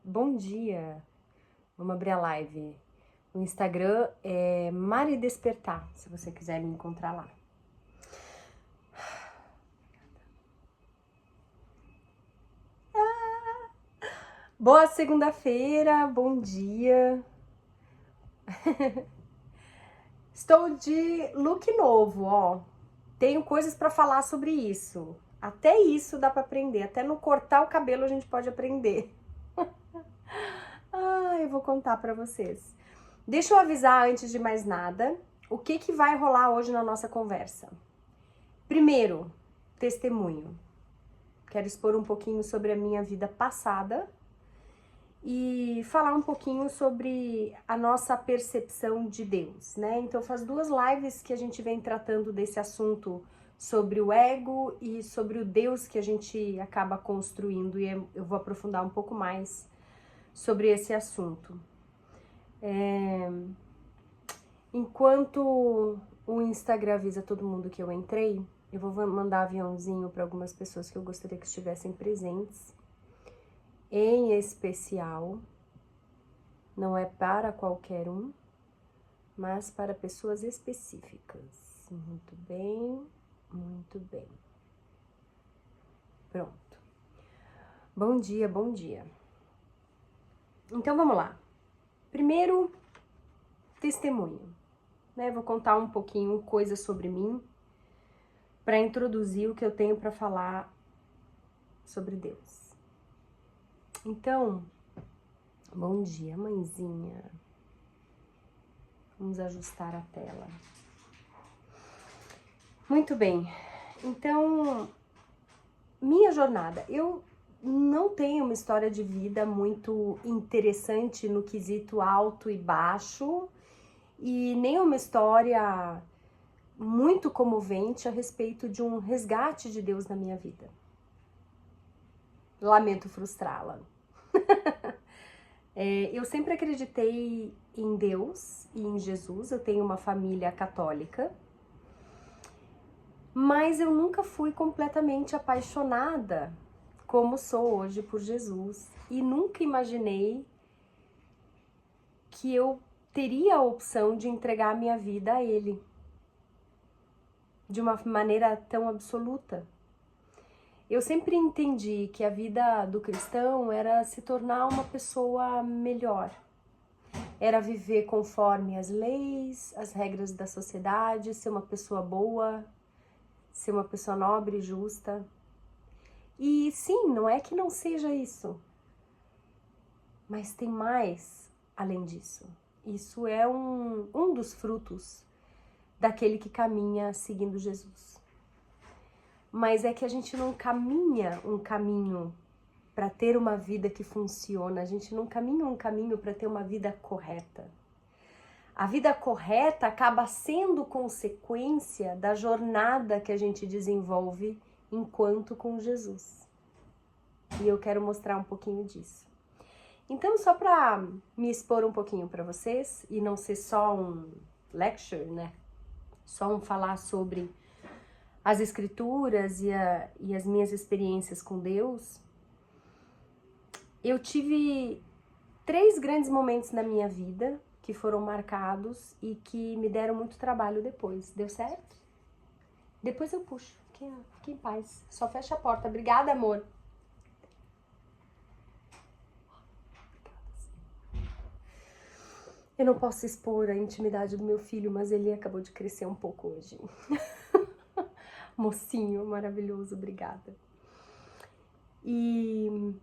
Bom dia. Vamos abrir a live. O Instagram é Mari Despertar, se você quiser me encontrar lá. Boa segunda-feira, bom dia. Estou de look novo, ó. Tenho coisas para falar sobre isso. Até isso dá para aprender, até no cortar o cabelo a gente pode aprender. Eu vou contar para vocês. Deixa eu avisar antes de mais nada, o que vai rolar hoje na nossa conversa. Primeiro, testemunho. Quero expor um pouquinho sobre a minha vida passada e falar um pouquinho sobre a nossa percepção de Deus, né? Então faz 2 lives que a gente vem tratando desse assunto sobre o ego e sobre o Deus que a gente acaba construindo, e eu vou aprofundar um pouco mais sobre esse assunto. Enquanto o Instagram avisa todo mundo que eu entrei, eu vou mandar aviãozinho para algumas pessoas que eu gostaria que estivessem presentes. Em especial, não é para qualquer um, mas para pessoas específicas. Muito bem, muito bem. Pronto. Bom dia, bom dia. Então vamos lá. Primeiro, testemunho, né? Vou contar um pouquinho coisas sobre mim para introduzir o que eu tenho para falar sobre Deus. Então, bom dia, mãezinha. Vamos ajustar a tela. Muito bem. Então, minha jornada. Eu não tenho uma história de vida muito interessante no quesito alto e baixo, e nem uma história muito comovente a respeito de um resgate de Deus na minha vida. Lamento frustrá-la. Eu sempre acreditei em Deus e em Jesus. Eu tenho uma família católica, mas eu nunca fui completamente apaixonada como sou hoje por Jesus, e nunca imaginei que eu teria a opção de entregar a minha vida a Ele de uma maneira tão absoluta. Eu sempre entendi que a vida do cristão era se tornar uma pessoa melhor, era viver conforme as leis, as regras da sociedade, ser uma pessoa boa, ser uma pessoa nobre e justa. E sim, não é que não seja isso, mas tem mais além disso. Isso é um dos frutos daquele que caminha seguindo Jesus. Mas é que a gente não caminha um caminho para ter uma vida que funciona, a gente não caminha um caminho para ter uma vida correta. A vida correta acaba sendo consequência da jornada que a gente desenvolve enquanto com Jesus. E eu quero mostrar um pouquinho disso. Então, só para me expor um pouquinho para vocês, e não ser só um lecture, né? Só um falar sobre as escrituras e as minhas experiências com Deus, eu tive 3 grandes momentos na minha vida que foram marcados e que me deram muito trabalho depois. Deu certo? Depois eu puxo. Fique em paz. Só fecha a porta. Obrigada, amor. Eu não posso expor a intimidade do meu filho, mas ele acabou de crescer um pouco hoje. Mocinho maravilhoso, obrigada. E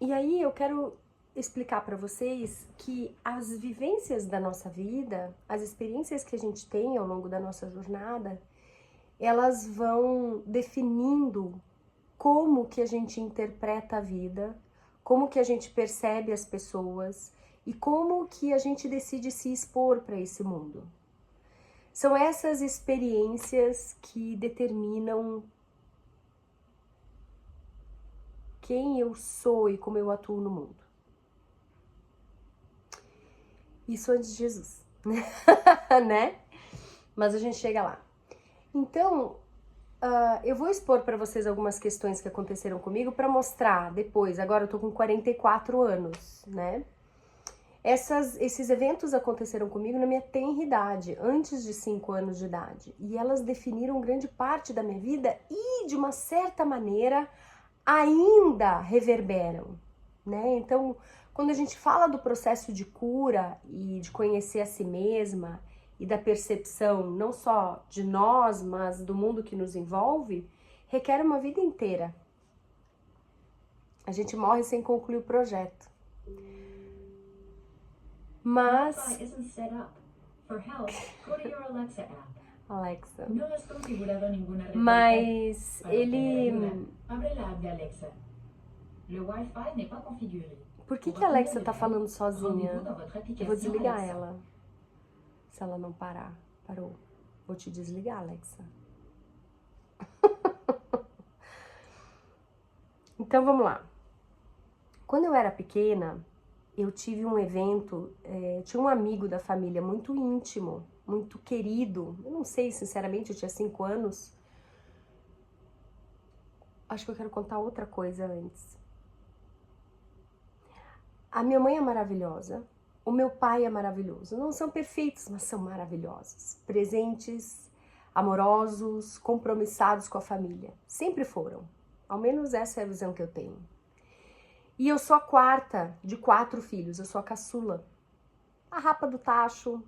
aí eu quero explicar para vocês que as vivências da nossa vida, as experiências que a gente tem ao longo da nossa jornada, elas vão definindo como que a gente interpreta a vida, como que a gente percebe as pessoas e como que a gente decide se expor para esse mundo. São essas experiências que determinam quem eu sou e como eu atuo no mundo. Isso antes de Jesus, né? Mas a gente chega lá. Então, eu vou expor para vocês algumas questões que aconteceram comigo para mostrar depois. Agora eu tô com 44 anos, né? Esses eventos aconteceram comigo na minha tenridade, antes de 5 anos de idade. E elas definiram grande parte da minha vida e, de uma certa maneira, ainda reverberam, né? Então, quando a gente fala do processo de cura e de conhecer a si mesma e da percepção não só de nós, mas do mundo que nos envolve, requer uma vida inteira. A gente morre sem concluir o projeto. Mas Alexa. Mas ele Por que a Alexa tá falando sozinha? Eu vou desligar ela. Se ela não parar. Parou. Vou te desligar, Alexa. Então vamos lá. Quando eu era pequena, eu tive um evento, tinha um amigo da família muito íntimo, muito querido. Eu não sei, sinceramente, eu tinha 5 anos. Acho que eu quero contar outra coisa antes. A minha mãe é maravilhosa, o meu pai é maravilhoso. Não são perfeitos, mas são maravilhosos. Presentes, amorosos, compromissados com a família. Sempre foram. Ao menos essa é a visão que eu tenho. E eu sou a quarta de 4 filhos, eu sou a caçula. A rapa do tacho,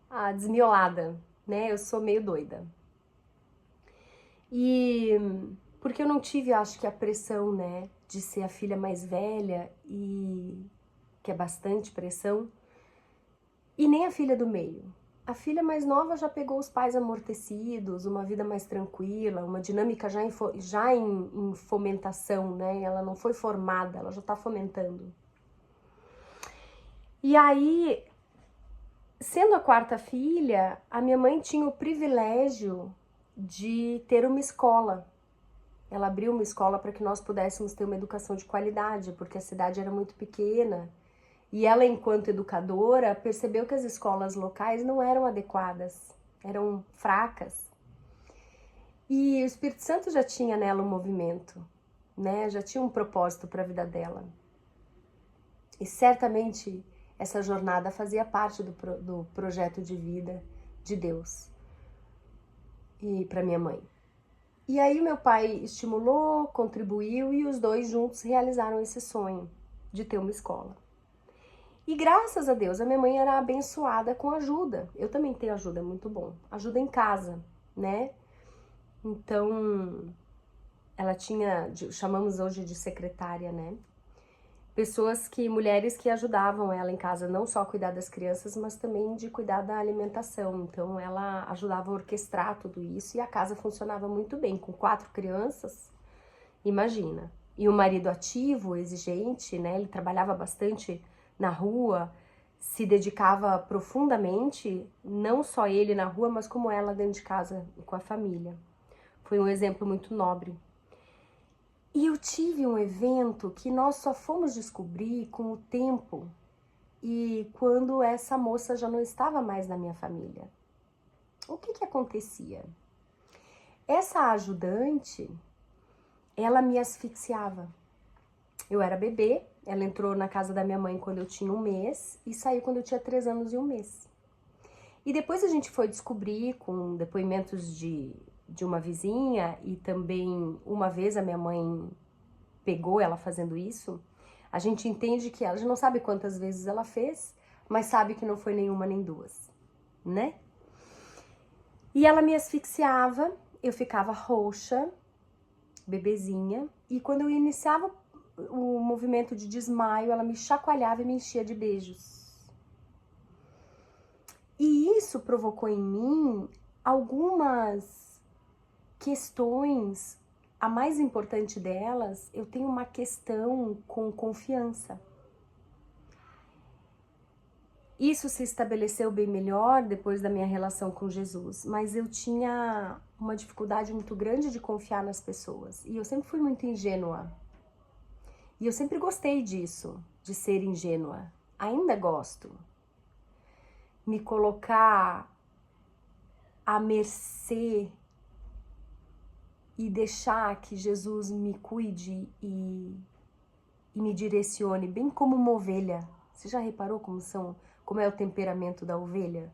a desmiolada, né? Eu sou meio doida. E porque eu não tive, acho que a pressão, né, de ser a filha mais velha, e que é bastante pressão, e nem a filha do meio. A filha mais nova já pegou os pais amortecidos, uma vida mais tranquila, uma dinâmica já em fomentação, né? Ela não foi formada, ela já tá fomentando. E aí, sendo a quarta filha, a minha mãe tinha o privilégio de ter uma escola. Ela abriu uma escola para que nós pudéssemos ter uma educação de qualidade, porque a cidade era muito pequena. E ela, enquanto educadora, percebeu que as escolas locais não eram adequadas, eram fracas. E o Espírito Santo já tinha nela um movimento, né? Já tinha um propósito para a vida dela. E certamente essa jornada fazia parte do projeto de vida de Deus e para minha mãe. E aí o meu pai estimulou, contribuiu e os dois juntos realizaram esse sonho de ter uma escola. E graças a Deus, a minha mãe era abençoada com ajuda. Eu também tenho ajuda, é muito bom. Ajuda em casa, né? Então, ela tinha, chamamos hoje de secretária, né? Mulheres que ajudavam ela em casa, não só a cuidar das crianças, mas também de cuidar da alimentação. Então, ela ajudava a orquestrar tudo isso e a casa funcionava muito bem. Com 4 crianças, imagina. E o marido ativo, exigente, né? Ele trabalhava bastante na rua, se dedicava profundamente, não só ele na rua, mas como ela dentro de casa com a família. Foi um exemplo muito nobre. E eu tive um evento que nós só fomos descobrir com o tempo e quando essa moça já não estava mais na minha família. O que acontecia? Essa ajudante, ela me asfixiava. Eu era bebê, ela entrou na casa da minha mãe quando eu tinha 1 mês e saiu quando eu tinha 3 anos e 1 mês. E depois a gente foi descobrir, com depoimentos de uma vizinha, e também uma vez a minha mãe pegou ela fazendo isso, a gente entende que ela já não sabe quantas vezes ela fez, mas sabe que não foi nenhuma nem 2, né? E ela me asfixiava, eu ficava roxa, bebezinha, e quando eu iniciava o movimento de desmaio, ela me chacoalhava e me enchia de beijos. E isso provocou em mim algumas questões. A mais importante delas, eu tenho uma questão com confiança. Isso se estabeleceu bem melhor depois da minha relação com Jesus, mas eu tinha uma dificuldade muito grande de confiar nas pessoas. E eu sempre fui muito ingênua. E eu sempre gostei disso, de ser ingênua. Ainda gosto. Me colocar à mercê e deixar que Jesus me cuide e me direcione, bem como uma ovelha. Você já reparou como é o temperamento da ovelha?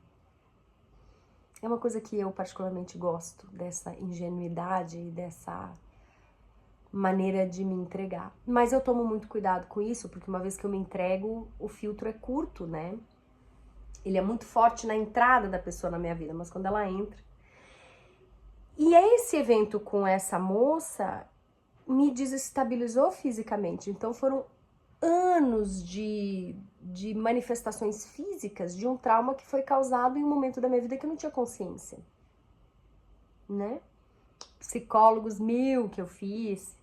É uma coisa que eu particularmente gosto, dessa ingenuidade e dessa maneira de me entregar. Mas eu tomo muito cuidado com isso, porque uma vez que eu me entrego, o filtro é curto, né? Ele é muito forte na entrada da pessoa na minha vida, mas quando ela entra... E esse evento com essa moça me desestabilizou fisicamente. Então foram anos de manifestações físicas de um trauma que foi causado em um momento da minha vida que eu não tinha consciência, né? Psicólogos 1000 que eu fiz.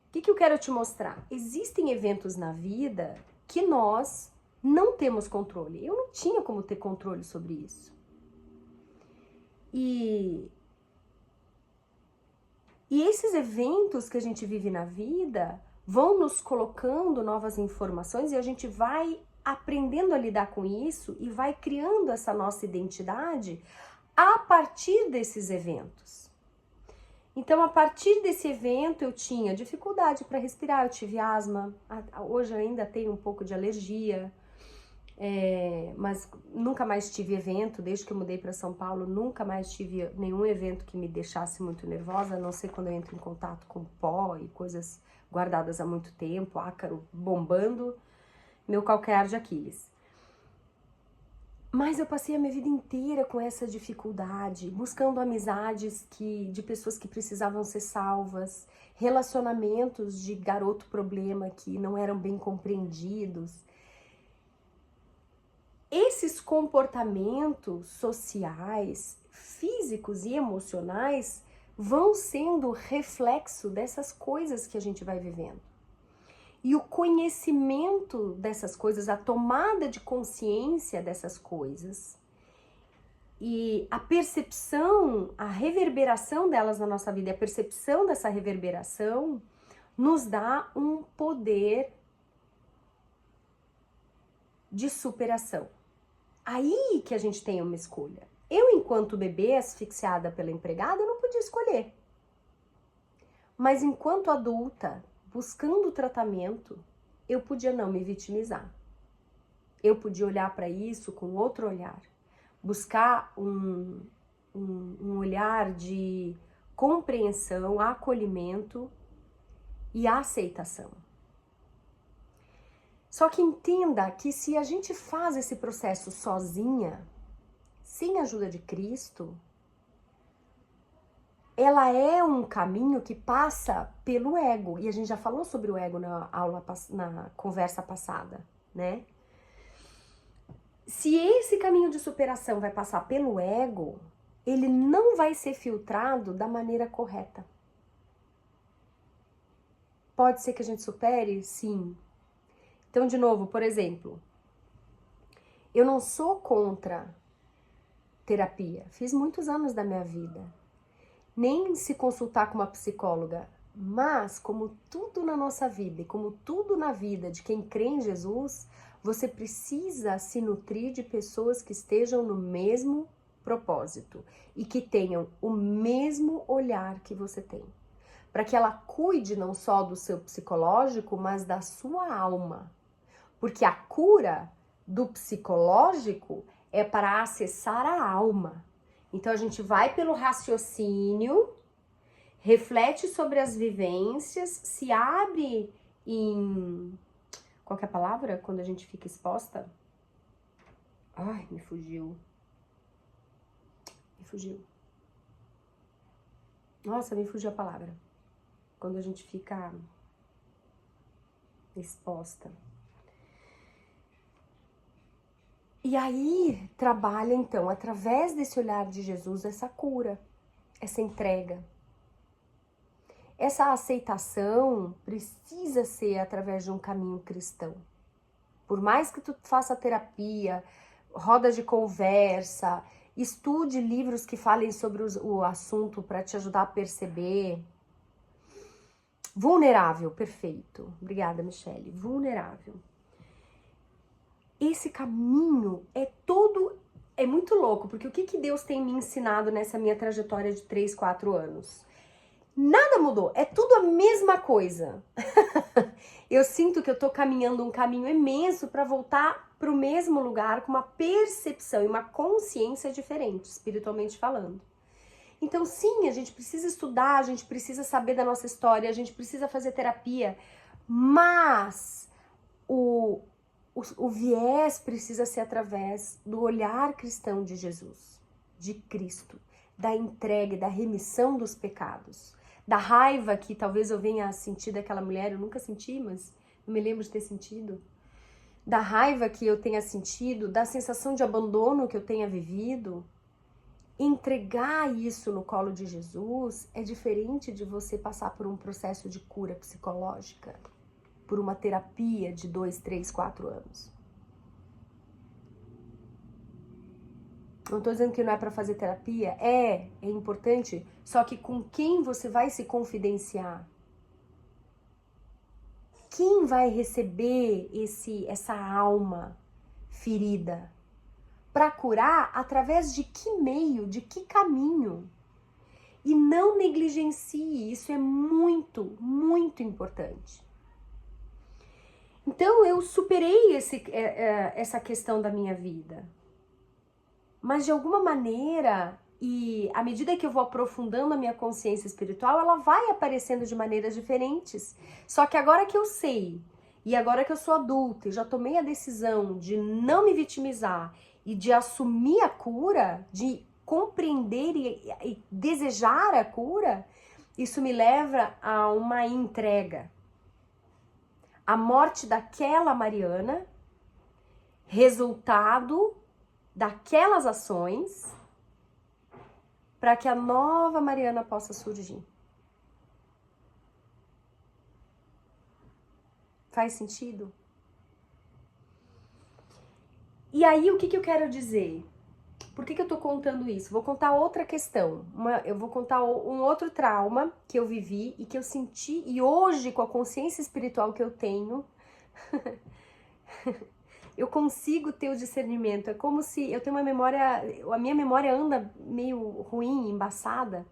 O que eu quero te mostrar? Existem eventos na vida que nós não temos controle. Eu não tinha como ter controle sobre isso. E esses eventos que a gente vive na vida vão nos colocando novas informações e a gente vai aprendendo a lidar com isso e vai criando essa nossa identidade a partir desses eventos. Então, a partir desse evento, eu tinha dificuldade para respirar, eu tive asma, hoje eu ainda tenho um pouco de alergia, mas nunca mais tive evento, desde que eu mudei para São Paulo, nunca mais tive nenhum evento que me deixasse muito nervosa, a não ser quando eu entro em contato com pó e coisas guardadas há muito tempo, ácaro bombando, meu calcanhar de Aquiles. Mas eu passei a minha vida inteira com essa dificuldade, buscando amizades de pessoas que precisavam ser salvas, relacionamentos de garoto problema que não eram bem compreendidos. Esses comportamentos sociais, físicos e emocionais vão sendo reflexo dessas coisas que a gente vai vivendo. E o conhecimento dessas coisas, a tomada de consciência dessas coisas e a percepção, a reverberação delas na nossa vida, a percepção dessa reverberação nos dá um poder de superação. Aí que a gente tem uma escolha. Eu, enquanto bebê asfixiada pela empregada, eu não podia escolher. Mas enquanto adulta, buscando tratamento, eu podia não me vitimizar. Eu podia olhar para isso com outro olhar. Buscar um olhar de compreensão, acolhimento e aceitação. Só que entenda que se a gente faz esse processo sozinha, sem a ajuda de Cristo, ela é um caminho que passa pelo ego. E a gente já falou sobre o ego na conversa passada, né? Se esse caminho de superação vai passar pelo ego, ele não vai ser filtrado da maneira correta. Pode ser que a gente supere? Sim. Então, de novo, por exemplo, eu não sou contra terapia. Fiz muitos anos da minha vida. Nem se consultar com uma psicóloga. Mas, como tudo na nossa vida e como tudo na vida de quem crê em Jesus, você precisa se nutrir de pessoas que estejam no mesmo propósito e que tenham o mesmo olhar que você tem. Para que ela cuide não só do seu psicológico, mas da sua alma. Porque a cura do psicológico é para acessar a alma. Então a gente vai pelo raciocínio, reflete sobre as vivências, se abre em... Qual que é a palavra quando a gente fica exposta? Ai, me fugiu. Nossa, me fugiu a palavra. Quando a gente fica exposta. E aí trabalha então, através desse olhar de Jesus, essa cura, essa entrega. Essa aceitação precisa ser através de um caminho cristão. Por mais que tu faça terapia, rodas de conversa, estude livros que falem sobre o assunto para te ajudar a perceber. Vulnerável, perfeito. Obrigada, Michele. Vulnerável. Esse caminho é muito louco, porque o que Deus tem me ensinado nessa minha trajetória de 3, 4 anos? Nada mudou, é tudo a mesma coisa. Eu sinto que eu tô caminhando um caminho imenso para voltar para o mesmo lugar com uma percepção e uma consciência diferente, espiritualmente falando. Então, sim, a gente precisa estudar, a gente precisa saber da nossa história, a gente precisa fazer terapia, mas o viés precisa ser através do olhar cristão de Jesus, de Cristo, da entrega, da remissão dos pecados, da raiva que talvez eu venha a sentir daquela mulher, eu nunca senti, mas não me lembro de ter sentido, da raiva que eu tenha sentido, da sensação de abandono que eu tenha vivido. Entregar isso no colo de Jesus é diferente de você passar por um processo de cura psicológica, por uma terapia de 2, 3, 4 anos. Não tô dizendo que não é para fazer terapia, é importante, só que com quem você vai se confidenciar? Quem vai receber essa alma ferida? Para curar através de que meio, de que caminho? E não negligencie, isso é muito, muito importante. Então eu superei essa questão da minha vida. Mas de alguma maneira, e à medida que eu vou aprofundando a minha consciência espiritual, ela vai aparecendo de maneiras diferentes. Só que agora que eu sei, e agora que eu sou adulta e já tomei a decisão de não me vitimizar e de assumir a cura, de compreender e desejar a cura, isso me leva a uma entrega. A morte daquela Mariana, resultado daquelas ações, para que a nova Mariana possa surgir. Faz sentido? E aí, o que eu quero dizer? Por que eu tô contando isso? Vou contar outra questão. Eu vou contar um outro trauma que eu vivi e que eu senti, e hoje, com a consciência espiritual que eu tenho, eu consigo ter o discernimento. É como se eu tenho uma memória, a minha memória anda meio ruim, embaçada,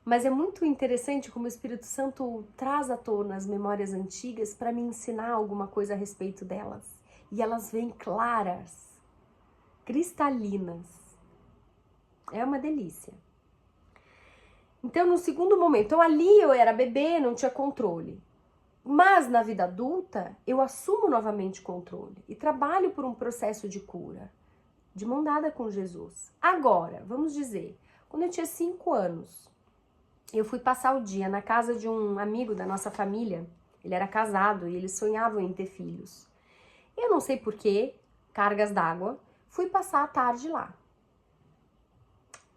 mas é muito interessante como o Espírito Santo traz à tona as memórias antigas para me ensinar alguma coisa a respeito delas. E elas vêm claras, cristalinas. É uma delícia. Então, no segundo momento, então ali eu era bebê, não tinha controle. Mas na vida adulta, eu assumo novamente o controle e trabalho por um processo de cura, de mão dada com Jesus. Agora, vamos dizer, quando eu tinha 5 anos, eu fui passar o dia na casa de um amigo da nossa família. Ele era casado e eles sonhavam em ter filhos. Eu não sei porquê, cargas d'água, fui passar a tarde lá.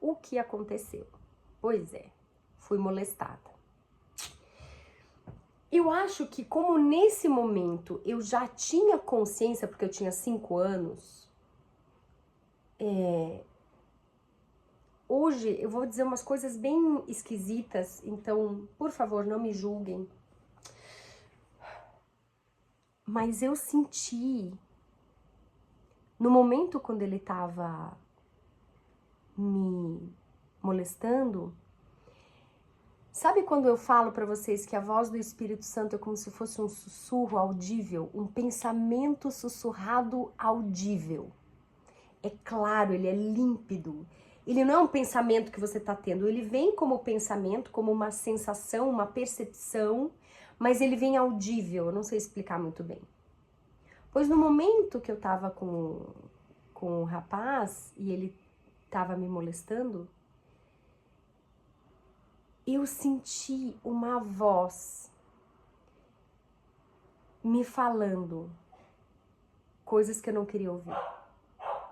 O que aconteceu? Pois é, fui molestada. Eu acho que como nesse momento eu já tinha consciência, porque eu tinha 5 anos, hoje eu vou dizer umas coisas bem esquisitas, então, por favor, não me julguem. Mas eu senti, no momento quando ele estava me molestando, sabe quando eu falo para vocês que a voz do Espírito Santo é como se fosse um sussurro audível, um pensamento sussurrado audível? É claro, ele é límpido. Ele não é um pensamento que você está tendo, ele vem como pensamento, como uma sensação, uma percepção, mas ele vem audível, eu não sei explicar muito bem. Pois no momento que eu estava com o rapaz e ele estava me molestando, eu senti uma voz me falando coisas que eu não queria ouvir.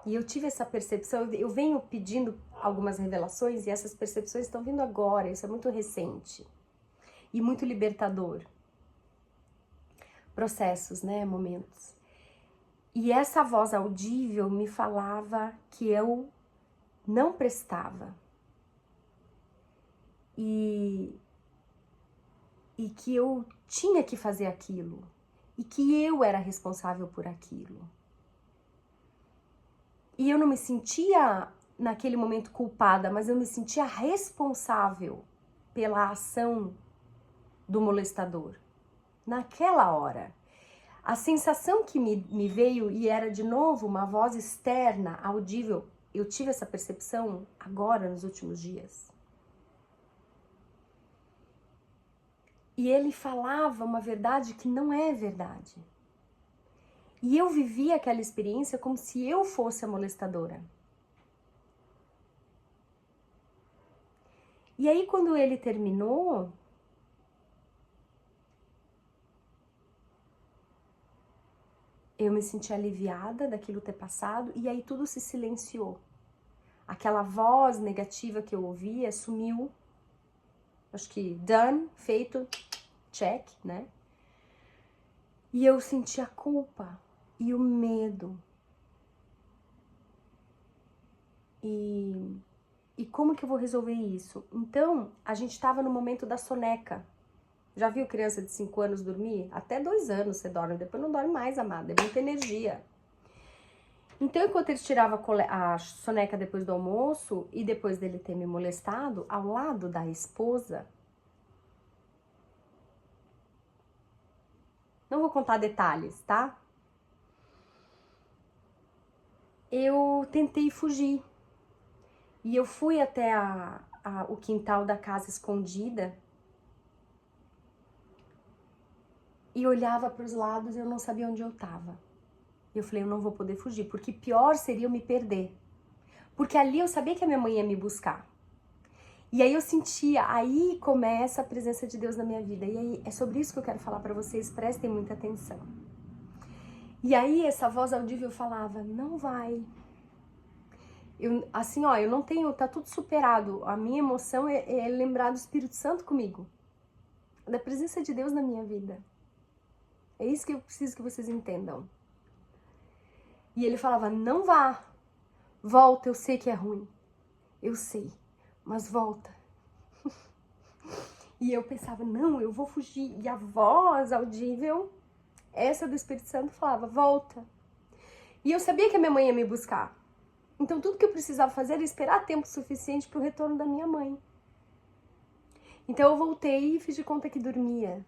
E eu tive essa percepção, eu venho pedindo algumas revelações e essas percepções estão vindo agora, isso é muito recente e muito libertador. Processos, né, momentos. E essa voz audível me falava que eu não prestava. E que eu tinha que fazer aquilo, e que eu era responsável por aquilo. E eu não me sentia, naquele momento, culpada, mas eu me sentia responsável pela ação do molestador. Naquela hora, a sensação que me veio, e era de novo uma voz externa, audível, eu tive essa percepção agora, nos últimos dias. E ele falava uma verdade que não é verdade. E eu vivia aquela experiência como se eu fosse a molestadora. E aí, quando ele terminou, eu me senti aliviada daquilo ter passado, e aí tudo se silenciou. Aquela voz negativa que eu ouvia sumiu. Acho que done, feito, check, né? E eu senti a culpa e o medo. E como que eu vou resolver isso? Então, a gente estava no momento da soneca. Já viu criança de 5 anos dormir? Até 2 anos você dorme, depois não dorme mais, amada, é muita energia. Então, enquanto ele tirava a soneca depois do almoço, e depois dele ter me molestado, ao lado da esposa, não vou contar detalhes, tá? Eu tentei fugir. E eu fui até o quintal da casa escondida e olhava para os lados e eu não sabia onde eu estava. Eu falei, eu não vou poder fugir, porque pior seria eu me perder. Porque ali eu sabia que a minha mãe ia me buscar. E aí eu sentia, aí começa a presença de Deus na minha vida. E aí é sobre isso que eu quero falar para vocês, prestem muita atenção. E aí essa voz audível falava, não vai. Assim, ó, eu não tenho, tá tudo superado. A minha emoção é lembrar do Espírito Santo comigo. Da presença de Deus na minha vida. É isso que eu preciso que vocês entendam. E ele falava, não vá. Volta, eu sei que é ruim. Eu sei, mas volta. E eu pensava, não, eu vou fugir. E a voz audível, essa do Espírito Santo, falava, volta. E eu sabia que a minha mãe ia me buscar. Então tudo que eu precisava fazer era esperar tempo suficiente para o retorno da minha mãe. Então eu voltei e fiz de conta que dormia.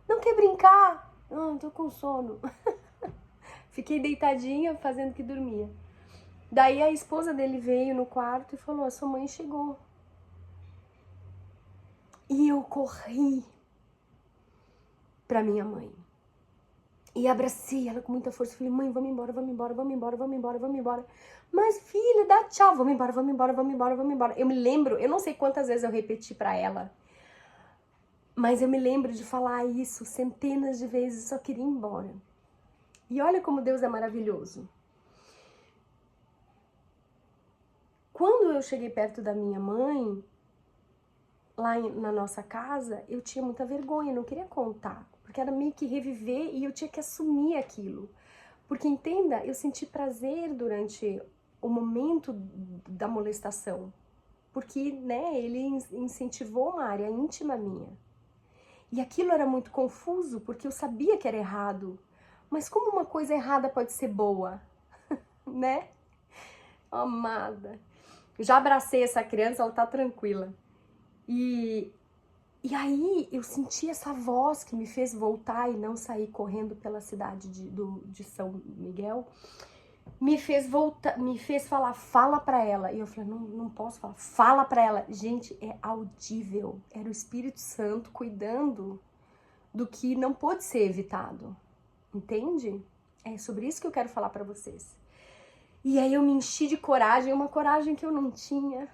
Não quer brincar? Não, tô com sono. Fiquei deitadinha fazendo que dormia. Daí a esposa dele veio no quarto e falou, a sua mãe chegou. E eu corri pra minha mãe. E abracei ela com muita força. Falei, mãe, vamos embora, vamos embora, vamos embora, vamos embora, vamos embora. Mas filha, dá tchau, vamos embora, vamos embora, vamos embora, vamos embora. Eu me lembro, eu não sei quantas vezes eu repeti pra ela. Mas eu me lembro de falar isso centenas de vezes, só queria ir embora. E olha como Deus é maravilhoso. Quando eu cheguei perto da minha mãe, lá na nossa casa, eu tinha muita vergonha, não queria contar. Porque era meio que reviver e eu tinha que assumir aquilo. Porque, entenda, eu senti prazer durante o momento da molestação. Porque, né, ele incentivou uma área íntima minha. E aquilo era muito confuso, porque eu sabia que era errado. Mas como uma coisa errada pode ser boa? Né? Amada. Já abracei essa criança, ela tá tranquila. E aí eu senti essa voz que me fez voltar e não sair correndo pela cidade de São Miguel. Me fez voltar, me fez falar, fala pra ela. E eu falei, não posso falar, fala pra ela. Gente, é audível. Era o Espírito Santo cuidando do que não pôde ser evitado. Entende? É sobre isso que eu quero falar pra vocês. E aí eu me enchi de coragem, uma coragem que eu não tinha.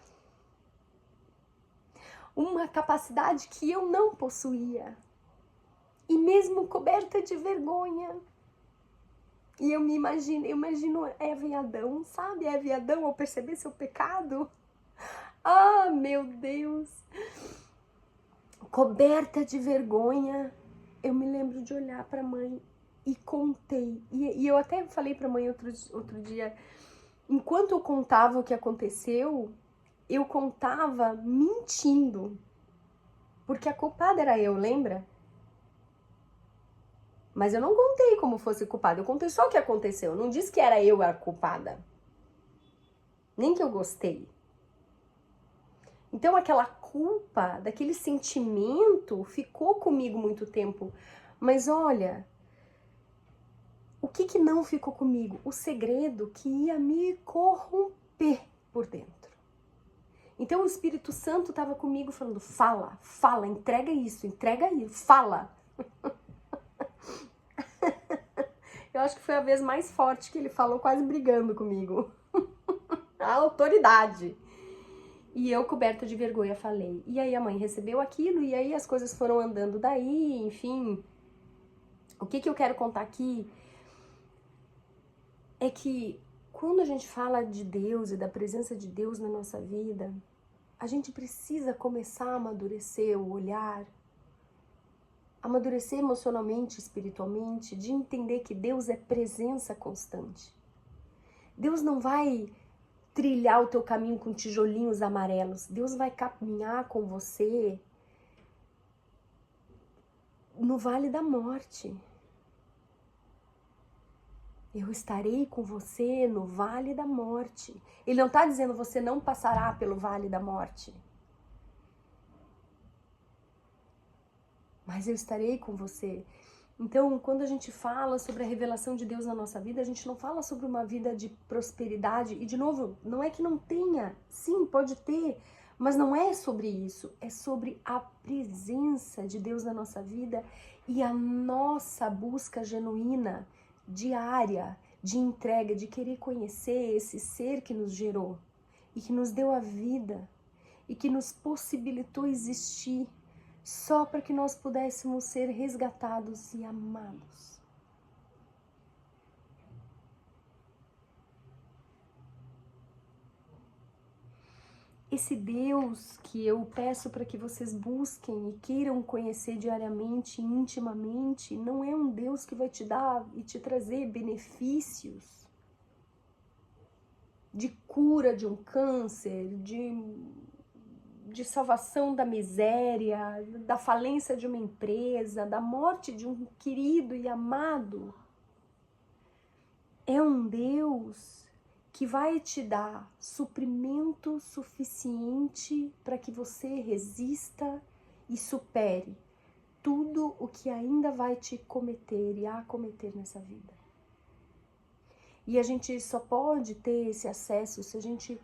Uma capacidade que eu não possuía. E mesmo coberta de vergonha. E eu imagino Eva e Adão, sabe? Eva e Adão ao perceber seu pecado. Ah, meu Deus! Coberta de vergonha, eu me lembro de olhar para a mãe e contei. E eu até falei para a mãe outro dia, enquanto eu contava o que aconteceu, eu contava mentindo. Porque a culpada era eu, lembra? Mas eu não contei como fosse culpada, eu contei só o que aconteceu. Eu não disse que era eu a culpada. Nem que eu gostei. Então aquela culpa, daquele sentimento ficou comigo muito tempo. Mas olha, o que não ficou comigo? O segredo que ia me corromper por dentro. Então o Espírito Santo estava comigo falando, fala, fala, entrega isso, fala. Eu acho que foi a vez mais forte que ele falou, quase brigando comigo. A autoridade. E eu, coberta de vergonha, falei. E aí a mãe recebeu aquilo, e aí as coisas foram andando daí, enfim. O que eu quero contar aqui é que quando a gente fala de Deus e da presença de Deus na nossa vida, a gente precisa começar a amadurecer o olhar, amadurecer emocionalmente, espiritualmente, de entender que Deus é presença constante. Deus não vai trilhar o teu caminho com tijolinhos amarelos. Deus vai caminhar com você no vale da morte. Eu estarei com você no vale da morte. Ele não está dizendo você não passará pelo vale da morte. Mas eu estarei com você. Então, quando a gente fala sobre a revelação de Deus na nossa vida, a gente não fala sobre uma vida de prosperidade. E, de novo, não é que não tenha. Sim, pode ter. Mas não é sobre isso. É sobre a presença de Deus na nossa vida e a nossa busca genuína, diária, de entrega, de querer conhecer esse ser que nos gerou e que nos deu a vida e que nos possibilitou existir só para que nós pudéssemos ser resgatados e amados. Esse Deus que eu peço para que vocês busquem e queiram conhecer diariamente, intimamente, não é um Deus que vai te dar e te trazer benefícios de cura de um câncer, de salvação da miséria, da falência de uma empresa, da morte de um querido e amado. É um Deus que vai te dar suprimento suficiente para que você resista e supere tudo o que ainda vai te cometer e acometer nessa vida. E a gente só pode ter esse acesso se a gente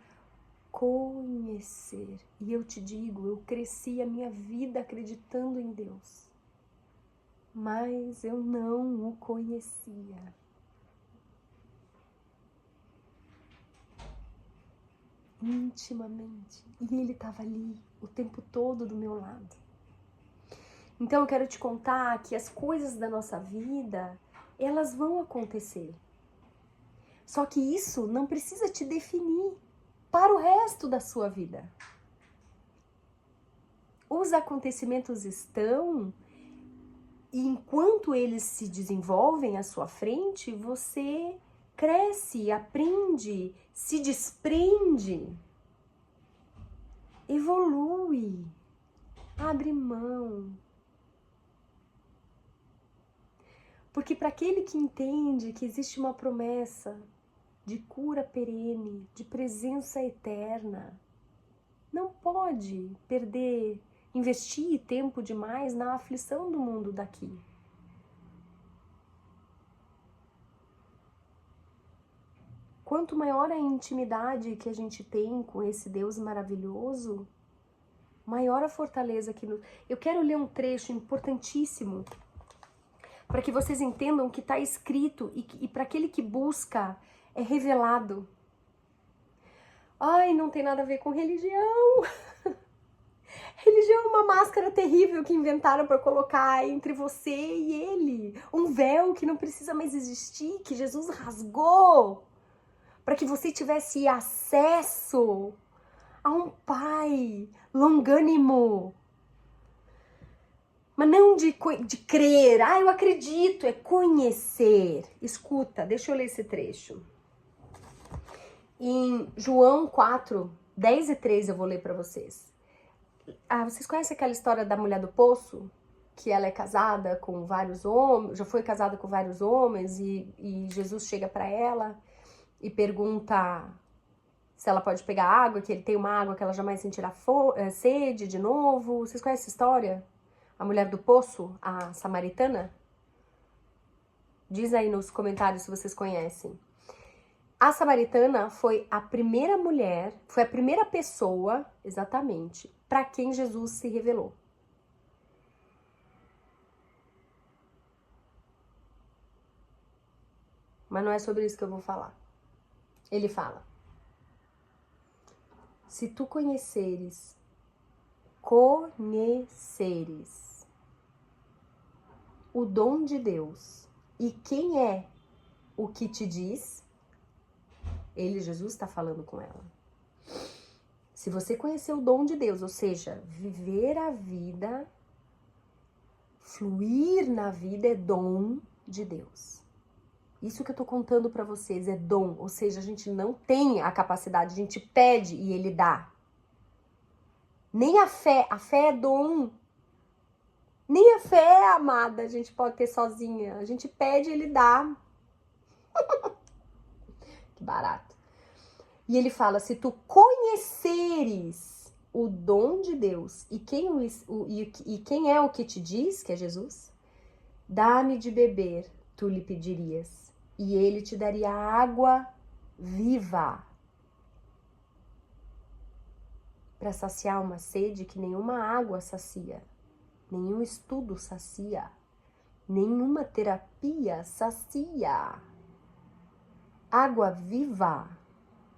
conhecer. E eu te digo, eu cresci a minha vida acreditando em Deus, mas eu não o conhecia. Intimamente. E ele estava ali o tempo todo do meu lado. Então eu quero te contar que as coisas da nossa vida, elas vão acontecer. Só que isso não precisa te definir para o resto da sua vida. Os acontecimentos estão, e enquanto eles se desenvolvem à sua frente, você cresce, aprende, se desprende, evolui, abre mão. Porque para aquele que entende que existe uma promessa de cura perene, de presença eterna, não pode investir tempo demais na aflição do mundo daqui. Quanto maior a intimidade que a gente tem com esse Deus maravilhoso, maior a fortaleza que nos... Eu quero ler um trecho importantíssimo para que vocês entendam o que está escrito e para aquele que busca é revelado. Ai, não tem nada a ver com religião. Religião é uma máscara terrível que inventaram para colocar entre você e ele. Um véu que não precisa mais existir, que Jesus rasgou para que você tivesse acesso a um Pai longânimo. Mas não de crer, eu acredito, é conhecer. Escuta, deixa eu ler esse trecho. Em João 4, 10 e 3 eu vou ler para vocês. Vocês conhecem aquela história da mulher do poço? Que ela é casada com vários homens, já foi casada com vários homens e Jesus chega para ela e pergunta se ela pode pegar água, que ele tem uma água que ela jamais sentirá sede de novo. Vocês conhecem essa história? A mulher do poço, a samaritana? Diz aí nos comentários se vocês conhecem. A samaritana foi a primeira mulher, foi a primeira pessoa, exatamente, para quem Jesus se revelou. Mas não é sobre isso que eu vou falar. Ele fala: se tu conheceres o dom de Deus e quem é o que te diz, ele, Jesus, está falando com ela. Se você conhecer o dom de Deus, ou seja, viver a vida, fluir na vida é dom de Deus. Isso que eu tô contando para vocês é dom, ou seja, a gente não tem a capacidade, a gente pede e ele dá. Nem a fé é dom. Nem a fé, amada, a gente pode ter sozinha. A gente pede e ele dá. Que barato. E ele fala, se tu conheceres o dom de Deus e quem é o que te diz, que é Jesus, dá-me de beber, tu lhe pedirias, e ele te daria água viva para saciar uma sede que nenhuma água sacia, nenhum estudo sacia, nenhuma terapia sacia. Água viva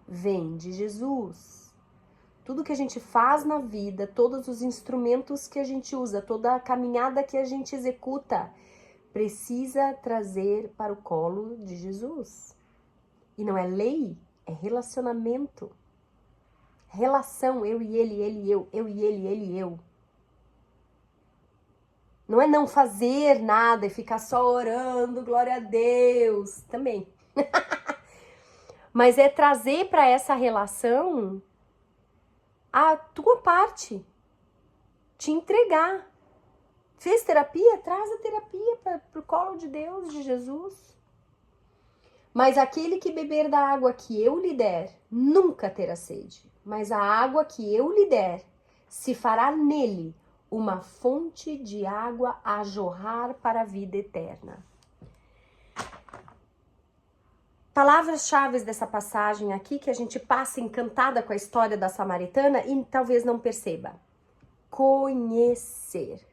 vem de Jesus. Tudo que a gente faz na vida, todos os instrumentos que a gente usa, toda a caminhada que a gente executa, precisa trazer para o colo de Jesus. E não é lei, é relacionamento. Relação, eu e ele e eu e ele e eu. Não é não fazer nada e ficar só orando, glória a Deus, também. Mas é trazer para essa relação a tua parte, te entregar. Fez terapia? Traz a terapia para o colo de Deus, de Jesus. Mas aquele que beber da água que eu lhe der, nunca terá sede. Mas a água que eu lhe der, se fará nele uma fonte de água a jorrar para a vida eterna. Palavras-chave dessa passagem aqui, que a gente passa encantada com a história da samaritana e talvez não perceba. Conhecer.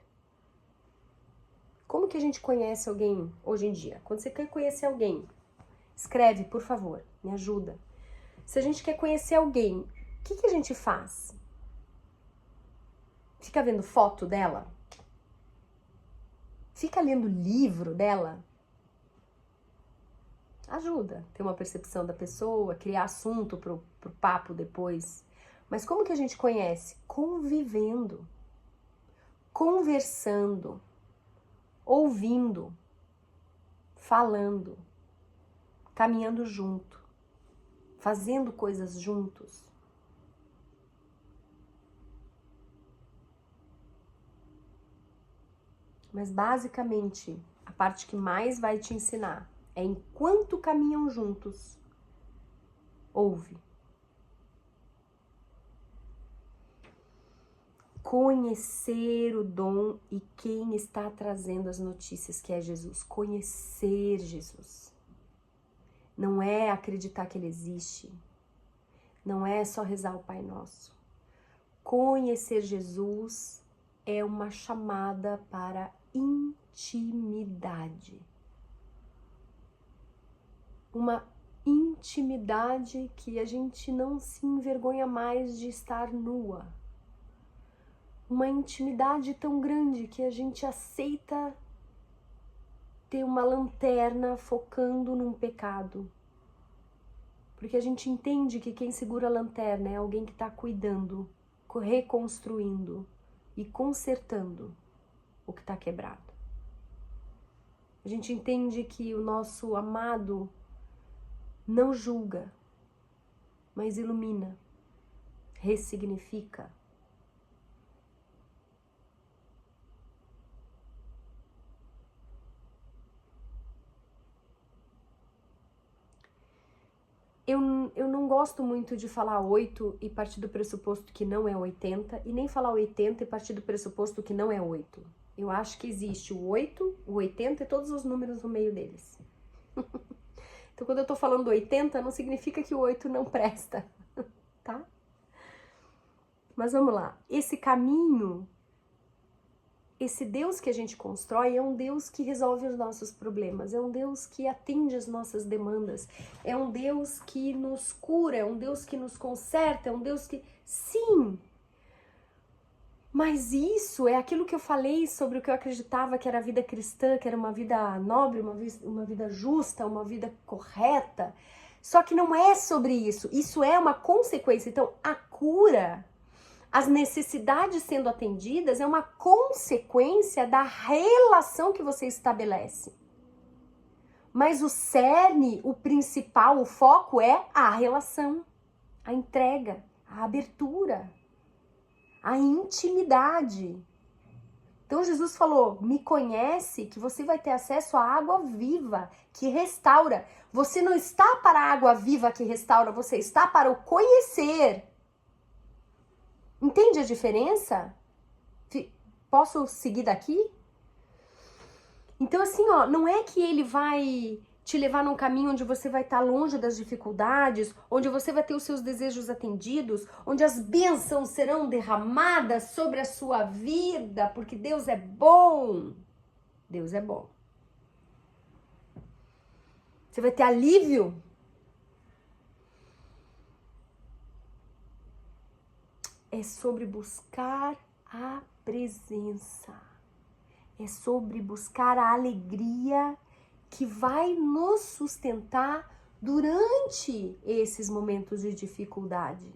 Como que a gente conhece alguém hoje em dia? Quando você quer conhecer alguém, escreve, por favor, me ajuda. Se a gente quer conhecer alguém, o que a gente faz? Fica vendo foto dela? Fica lendo livro dela? Ajuda, ter uma percepção da pessoa, criar assunto pro papo depois. Mas como que a gente conhece? Convivendo, conversando, ouvindo, falando, caminhando junto, fazendo coisas juntos. Mas basicamente, a parte que mais vai te ensinar é enquanto caminham juntos, ouve. Conhecer o dom e quem está trazendo as notícias, que é Jesus. Conhecer Jesus. Não é acreditar que ele existe. Não é só rezar o Pai Nosso. Conhecer Jesus é uma chamada para intimidade. Uma intimidade que a gente não se envergonha mais de estar nua. Uma intimidade tão grande que a gente aceita ter uma lanterna focando num pecado. Porque a gente entende que quem segura a lanterna é alguém que está cuidando, reconstruindo e consertando o que está quebrado. A gente entende que o nosso amado não julga, mas ilumina, ressignifica. Eu não gosto muito de falar 8 e partir do pressuposto que não é 80, e nem falar 80 e partir do pressuposto que não é 8. Eu acho que existe o 8, o 80 e todos os números no meio deles. Então, quando eu tô falando 80, não significa que o 8 não presta, tá? Mas vamos lá. Esse caminho, esse Deus que a gente constrói é um Deus que resolve os nossos problemas, é um Deus que atende as nossas demandas, é um Deus que nos cura, é um Deus que nos conserta, é um Deus que... Sim! Mas isso é aquilo que eu falei sobre o que eu acreditava que era a vida cristã, que era uma vida nobre, uma vida justa, uma vida correta. Só que não é sobre isso, isso é uma consequência. Então, a cura, as necessidades sendo atendidas é uma consequência da relação que você estabelece. Mas o cerne, o principal, o foco é a relação, a entrega, a abertura, a intimidade. Então Jesus falou, me conhece que você vai ter acesso à água viva, que restaura. Você não está para a água viva que restaura, você está para o conhecer. Entende a diferença? Posso seguir daqui? Então assim, ó, não é que ele vai te levar num caminho onde você vai estar longe das dificuldades, onde você vai ter os seus desejos atendidos, onde as bênçãos serão derramadas sobre a sua vida, porque Deus é bom. Deus é bom. Você vai ter alívio. É sobre buscar a presença. É sobre buscar a alegria que vai nos sustentar durante esses momentos de dificuldade.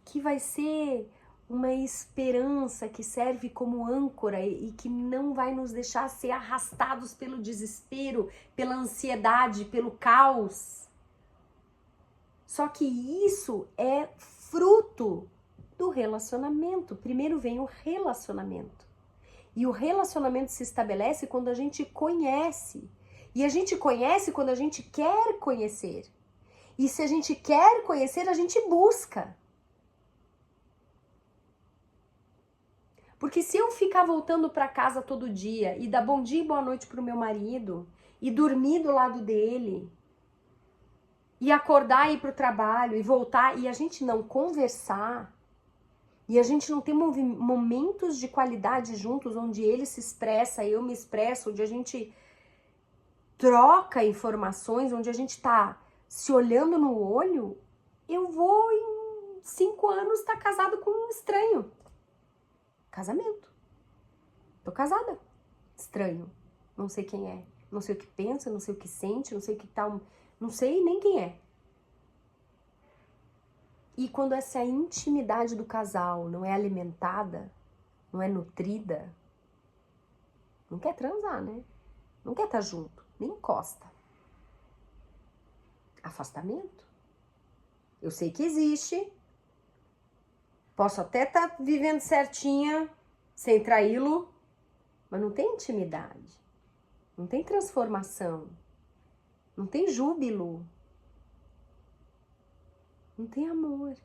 Que vai ser uma esperança que serve como âncora e que não vai nos deixar ser arrastados pelo desespero, pela ansiedade, pelo caos. Só que isso é fruto do relacionamento. Primeiro vem o relacionamento. E o relacionamento se estabelece quando a gente conhece. E a gente conhece quando a gente quer conhecer. E se a gente quer conhecer, a gente busca. Porque se eu ficar voltando para casa todo dia e dar bom dia e boa noite pro meu marido e dormir do lado dele e acordar e ir pro trabalho e voltar e a gente não conversar e a gente não ter momentos de qualidade juntos onde ele se expressa, eu me expresso, onde a gente troca informações, onde a gente tá se olhando no olho, eu vou em 5 anos estar casado com um estranho. Casamento. Tô casada. Estranho. Não sei quem é. Não sei o que pensa, não sei o que sente, não sei o que tá... Não sei nem quem é. E quando essa intimidade do casal não é alimentada, não é nutrida, não quer transar, né? Não quer estar junto, nem encosta. Afastamento. Eu sei que existe. Posso até estar vivendo certinha, sem traí-lo, mas não tem intimidade, não tem transformação, não tem júbilo, não tem amor.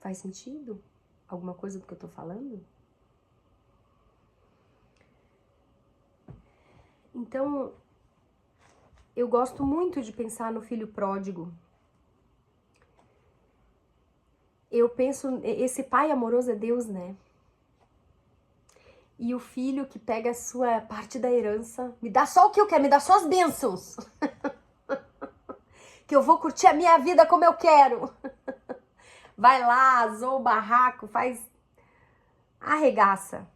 Faz sentido? Alguma coisa do que eu tô falando? Então, eu gosto muito de pensar no filho pródigo. Eu penso, esse pai amoroso é Deus, né? E o filho que pega a sua parte da herança, me dá só o que eu quero, me dá só as bênçãos. Que eu vou curtir a minha vida como eu quero. Vai lá, zoa o barraco, faz... arregaça.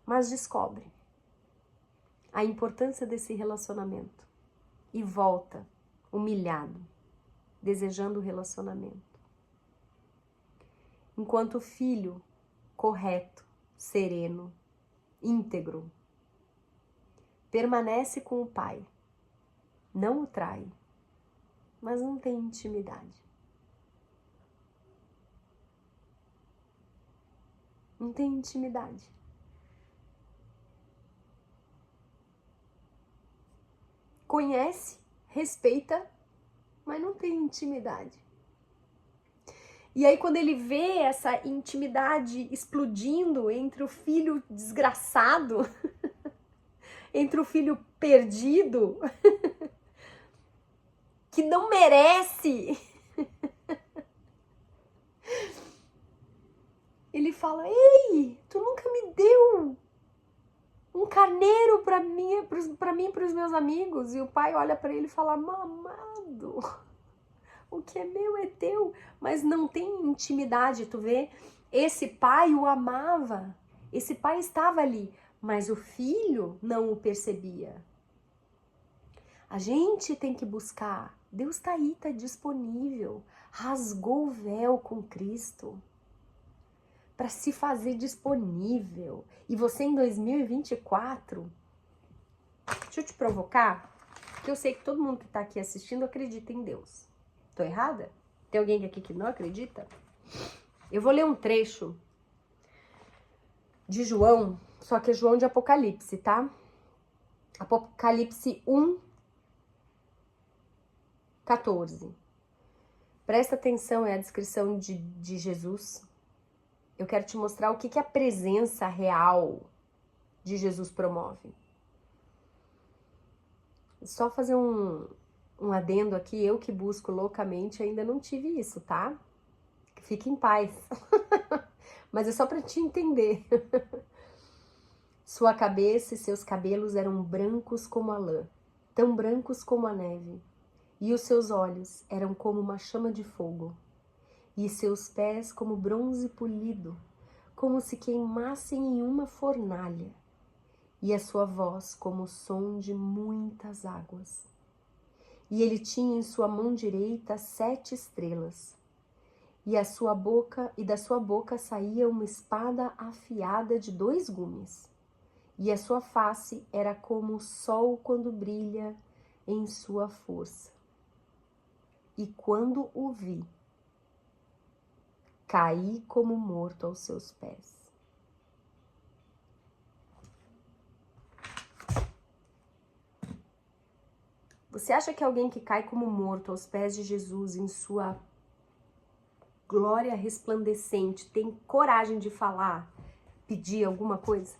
Mas descobre a importância desse relacionamento. E volta, humilhado, desejando o relacionamento. Enquanto o filho correto, sereno, íntegro, permanece com o pai, não o trai, mas não tem intimidade. Não tem intimidade. Conhece, respeita, mas não tem intimidade. E aí quando ele vê essa intimidade explodindo entre o filho desgraçado, entre o filho perdido, que não merece, ele fala, ei, tu nunca me deu um carneiro para mim e para os meus amigos. E o pai olha para ele e fala, mamado, o que é meu é teu. Mas não tem intimidade, tu vê? Esse pai o amava, esse pai estava ali, mas o filho não o percebia. A gente tem que buscar, Deus está aí, está disponível, rasgou o véu com Cristo para se fazer disponível. E você em 2024, deixa eu te provocar, porque eu sei que todo mundo que está aqui assistindo acredita em Deus. Tô errada? Tem alguém aqui que não acredita? Eu vou ler um trecho de João, só que é João de Apocalipse, tá? Apocalipse 1:14. Presta atenção, é a descrição de Jesus. Eu quero te mostrar o que a presença real de Jesus promove. Só fazer um adendo aqui, eu que busco loucamente ainda não tive isso, tá? Fique em paz. Mas é só para te entender. Sua cabeça e seus cabelos eram brancos como a lã, tão brancos como a neve, e os seus olhos eram como uma chama de fogo, e seus pés como bronze polido, como se queimassem em uma fornalha, e a sua voz como o som de muitas águas. E ele tinha em sua mão direita 7 estrelas, e da sua boca saía uma espada afiada de 2 gumes, e a sua face era como o sol quando brilha em sua força. E quando o vi, caí como morto aos seus pés. Você acha que alguém que cai como morto aos pés de Jesus em sua glória resplandecente tem coragem de falar, pedir alguma coisa?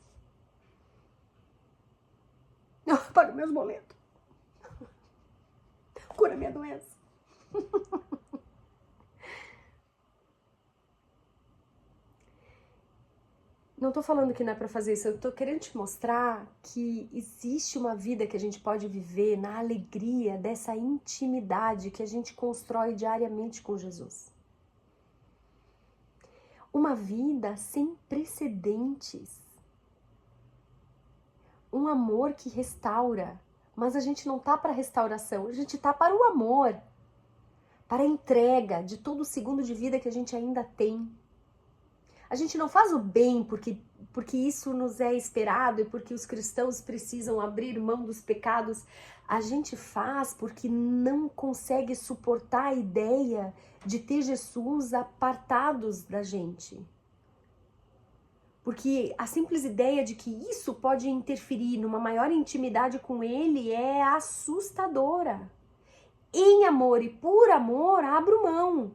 Paga meus boletos. Cura minha doença. Não tô falando que não é pra fazer isso, eu tô querendo te mostrar que existe uma vida que a gente pode viver na alegria dessa intimidade que a gente constrói diariamente com Jesus. Uma vida sem precedentes. Um amor que restaura, mas a gente não tá para restauração, a gente tá para o amor, para a entrega de todo o segundo de vida que a gente ainda tem. A gente não faz o bem porque isso nos é esperado e porque os cristãos precisam abrir mão dos pecados. A gente faz porque não consegue suportar a ideia de ter Jesus apartados da gente. Porque a simples ideia de que isso pode interferir numa maior intimidade com Ele é assustadora. Em amor e por amor, abro mão.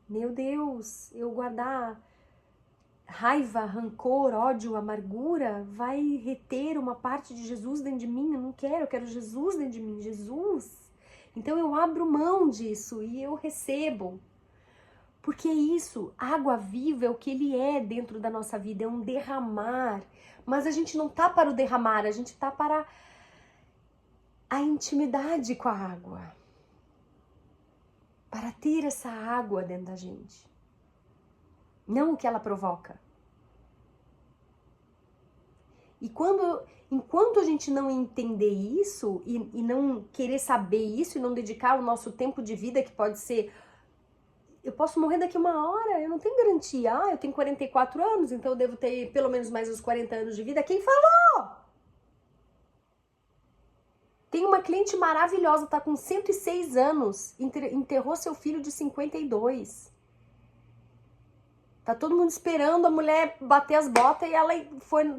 Meu Deus, eu guardar raiva, rancor, ódio, amargura, vai reter uma parte de Jesus dentro de mim? Eu não quero, eu quero Jesus dentro de mim, Jesus. Então eu abro mão disso e eu recebo. Porque é isso, água viva é o que ele é dentro da nossa vida, é um derramar. Mas a gente não tá para o derramar, a gente tá para a intimidade com a água. Para ter essa água dentro da gente. Não o que ela provoca. E enquanto a gente não entender isso e não querer saber isso e não dedicar o nosso tempo de vida, que pode ser... Eu posso morrer daqui 1 hora, eu não tenho garantia. Eu tenho 44 anos, então eu devo ter pelo menos mais uns 40 anos de vida. Quem falou? Tem uma cliente maravilhosa, tá com 106 anos, enterrou seu filho de 52. Tá todo mundo esperando a mulher bater as botas e ela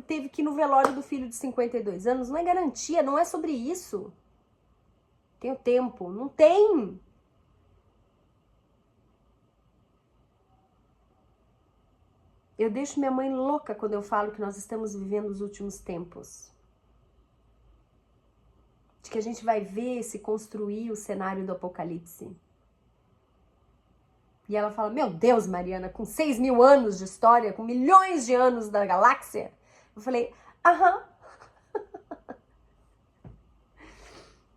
teve que ir no velório do filho de 52 anos. Não é garantia, não é sobre isso. Tenho tempo, não tem. Eu deixo minha mãe louca quando eu falo que nós estamos vivendo os últimos tempos. De que a gente vai ver se construir o cenário do apocalipse. E ela fala, meu Deus, Mariana, com 6.000 anos de história, com milhões de anos da galáxia. Eu falei, aham.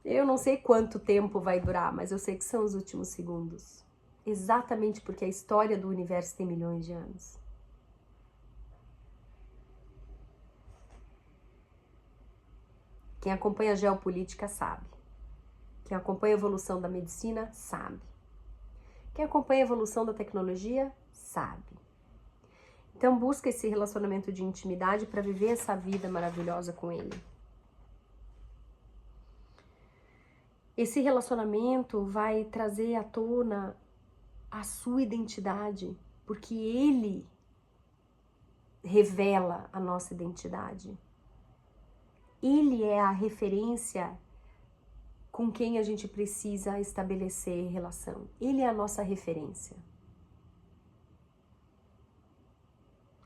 Eu não sei quanto tempo vai durar, mas eu sei que são os últimos segundos. Exatamente porque a história do universo tem milhões de anos. Quem acompanha a geopolítica sabe. Quem acompanha a evolução da medicina sabe. Quem acompanha a evolução da tecnologia sabe. Então busca esse relacionamento de intimidade para viver essa vida maravilhosa com ele. Esse relacionamento vai trazer à tona a sua identidade, porque ele revela a nossa identidade. Ele é a referência com quem a gente precisa estabelecer relação. Ele é a nossa referência.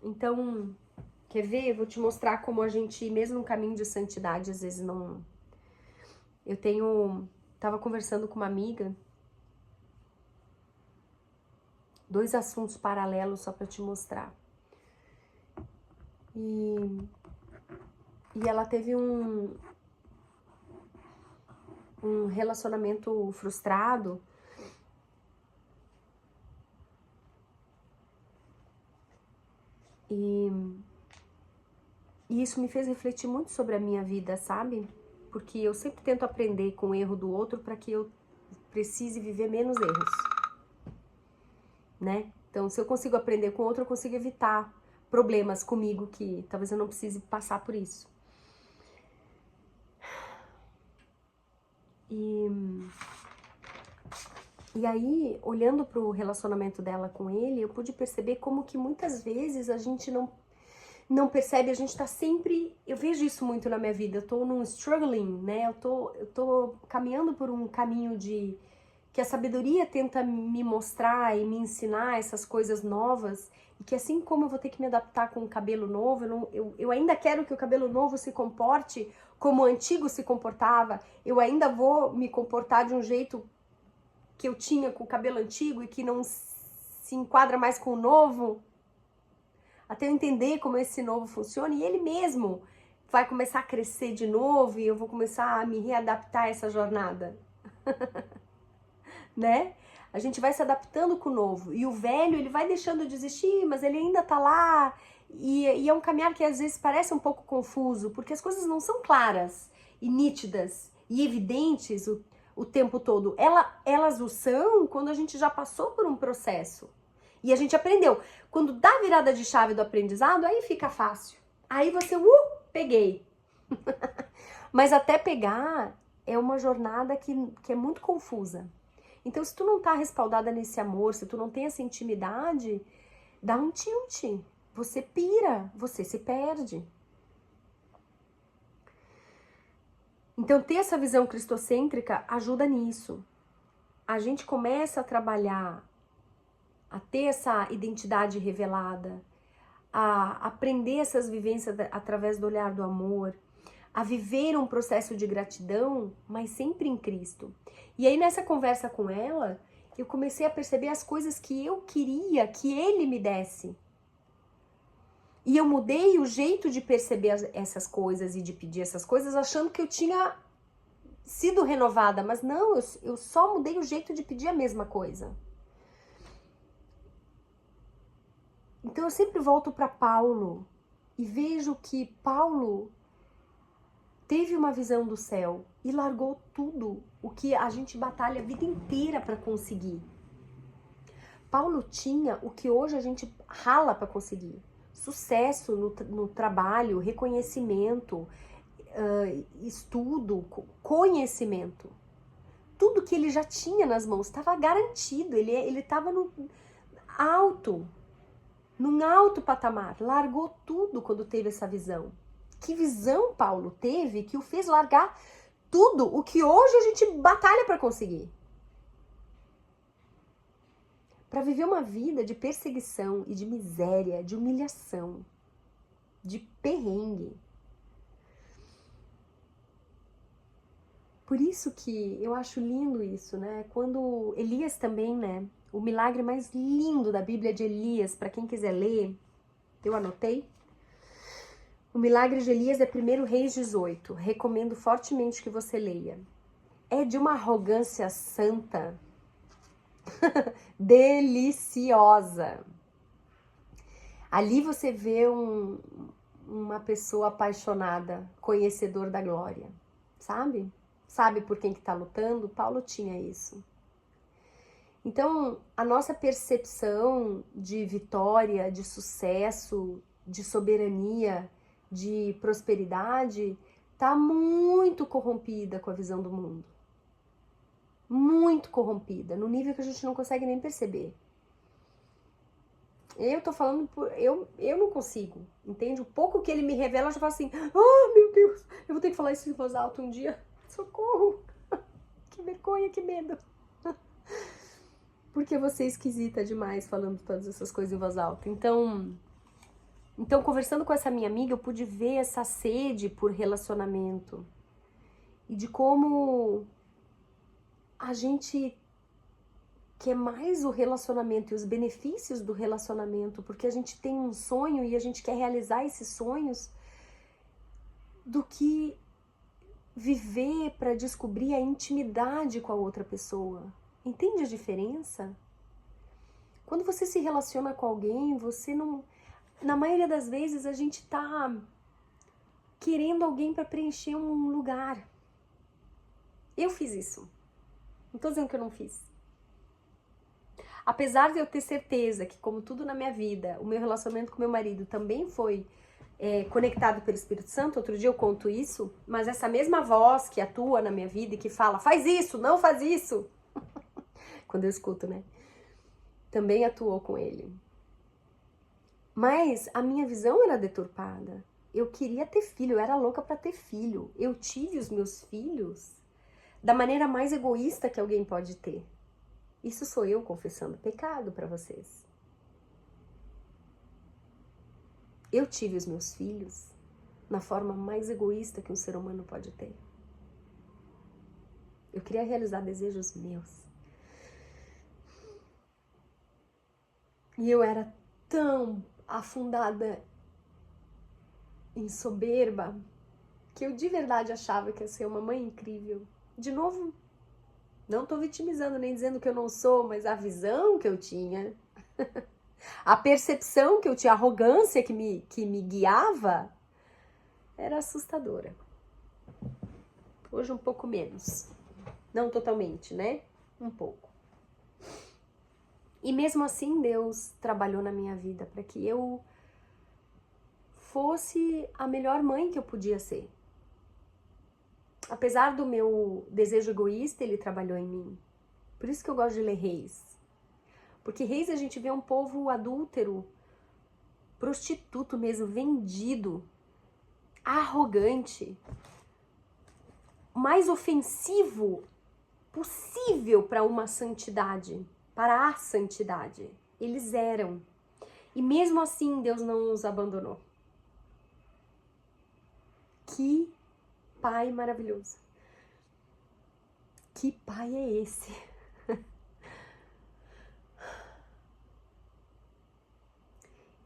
Então, quer ver? Eu vou te mostrar como a gente, mesmo no caminho de santidade, às vezes não... Tava conversando com uma amiga, 2 assuntos paralelos só para te mostrar. E ela teve um relacionamento frustrado. E isso me fez refletir muito sobre a minha vida, sabe? Porque eu sempre tento aprender com o erro do outro para que eu precise viver menos erros, né? Então, se eu consigo aprender com o outro, eu consigo evitar problemas comigo que talvez eu não precise passar por isso. E aí, olhando para o relacionamento dela com ele, eu pude perceber como que muitas vezes a gente não percebe, a gente tá sempre... Eu vejo isso muito na minha vida, eu tô num struggling, né? Eu tô caminhando por um caminho que a sabedoria tenta me mostrar e me ensinar essas coisas novas, e que assim como eu vou ter que me adaptar com o cabelo novo, eu ainda quero que o cabelo novo se comporte como o antigo se comportava, eu ainda vou me comportar de um jeito que eu tinha com o cabelo antigo e que não se enquadra mais com o novo, até eu entender como esse novo funciona, e ele mesmo vai começar a crescer de novo e eu vou começar a me readaptar a essa jornada. Né? A gente vai se adaptando com o novo, e o velho, ele vai deixando de existir, mas ele ainda tá lá, e é um caminhar que às vezes parece um pouco confuso, porque as coisas não são claras, e nítidas, e evidentes o tempo todo. Elas o são quando a gente já passou por um processo, e a gente aprendeu. Quando dá a virada de chave do aprendizado, aí fica fácil. Aí você, peguei. Mas até pegar é uma jornada que é muito confusa. Então, se tu não tá respaldada nesse amor, se tu não tem essa intimidade, dá um tilt. Você pira, você se perde. Então, ter essa visão cristocêntrica ajuda nisso. A gente começa a trabalhar, a ter essa identidade revelada, a aprender essas vivências através do olhar do amor, a viver um processo de gratidão, mas sempre em Cristo. E aí nessa conversa com ela, eu comecei a perceber as coisas que eu queria que ele me desse. E eu mudei o jeito de perceber essas coisas e de pedir essas coisas, achando que eu tinha sido renovada, mas não, eu só mudei o jeito de pedir a mesma coisa. Então eu sempre volto para Paulo e vejo que Paulo teve uma visão do céu e largou tudo o que a gente batalha a vida inteira para conseguir. Paulo tinha o que hoje a gente rala para conseguir. Sucesso no trabalho, reconhecimento, estudo, conhecimento. Tudo que ele já tinha nas mãos estava garantido, ele estava num alto patamar, largou tudo quando teve essa visão. Que visão Paulo teve que o fez largar tudo o que hoje a gente batalha para conseguir? Para viver uma vida de perseguição e de miséria, de humilhação, de perrengue. Por isso que eu acho lindo isso, né? Quando Elias também, né? O milagre mais lindo da Bíblia de Elias, para quem quiser ler, eu anotei. O milagre de Elias é 1 Reis 18. Recomendo fortemente que você leia. É de uma arrogância santa, deliciosa. Ali você vê uma pessoa apaixonada, conhecedor da glória, sabe? Sabe por quem que tá lutando? Paulo tinha isso. Então, a nossa percepção de vitória, de sucesso, de soberania, de prosperidade, tá muito corrompida com a visão do mundo. Muito corrompida, no nível que a gente não consegue nem perceber. Eu tô falando eu não consigo, entende? O pouco que ele me revela, eu já falo assim, meu Deus, eu vou ter que falar isso em voz alta um dia. Socorro! Que vergonha, que medo. Porque você é esquisita demais falando todas essas coisas em voz alta. Então, conversando com essa minha amiga, eu pude ver essa sede por relacionamento. E de como a gente quer mais o relacionamento e os benefícios do relacionamento, porque a gente tem um sonho e a gente quer realizar esses sonhos, do que viver para descobrir a intimidade com a outra pessoa. Entende a diferença? Quando você se relaciona com alguém, você não... Na maioria das vezes a gente tá querendo alguém para preencher um lugar. Eu fiz isso. Não tô dizendo que eu não fiz. Apesar de eu ter certeza que, como tudo na minha vida, o meu relacionamento com meu marido também foi conectado pelo Espírito Santo, outro dia eu conto isso, mas essa mesma voz que atua na minha vida e que fala, faz isso, não faz isso, quando eu escuto, né? Também atuou com ele. Mas a minha visão era deturpada. Eu queria ter filho, eu era louca pra ter filho. Eu tive os meus filhos da maneira mais egoísta que alguém pode ter. Isso sou eu confessando pecado pra vocês. Eu tive os meus filhos na forma mais egoísta que um ser humano pode ter. Eu queria realizar desejos meus. E eu era tão afundada em soberba que eu de verdade achava que ia ser uma mãe incrível. De novo, não tô vitimizando nem dizendo que eu não sou, mas a visão que eu tinha, a percepção que eu tinha, a arrogância que me guiava, era assustadora. Hoje um pouco menos. Não totalmente, né? Um pouco. E mesmo assim Deus trabalhou na minha vida para que eu fosse a melhor mãe que eu podia ser. Apesar do meu desejo egoísta, Ele trabalhou em mim. Por isso que eu gosto de ler Reis. Porque Reis a gente vê um povo adúltero, prostituto mesmo, vendido, arrogante, mais ofensivo possível para uma santidade, para a santidade. Eles eram. E mesmo assim Deus não os abandonou. Que Pai maravilhoso. Que Pai é esse?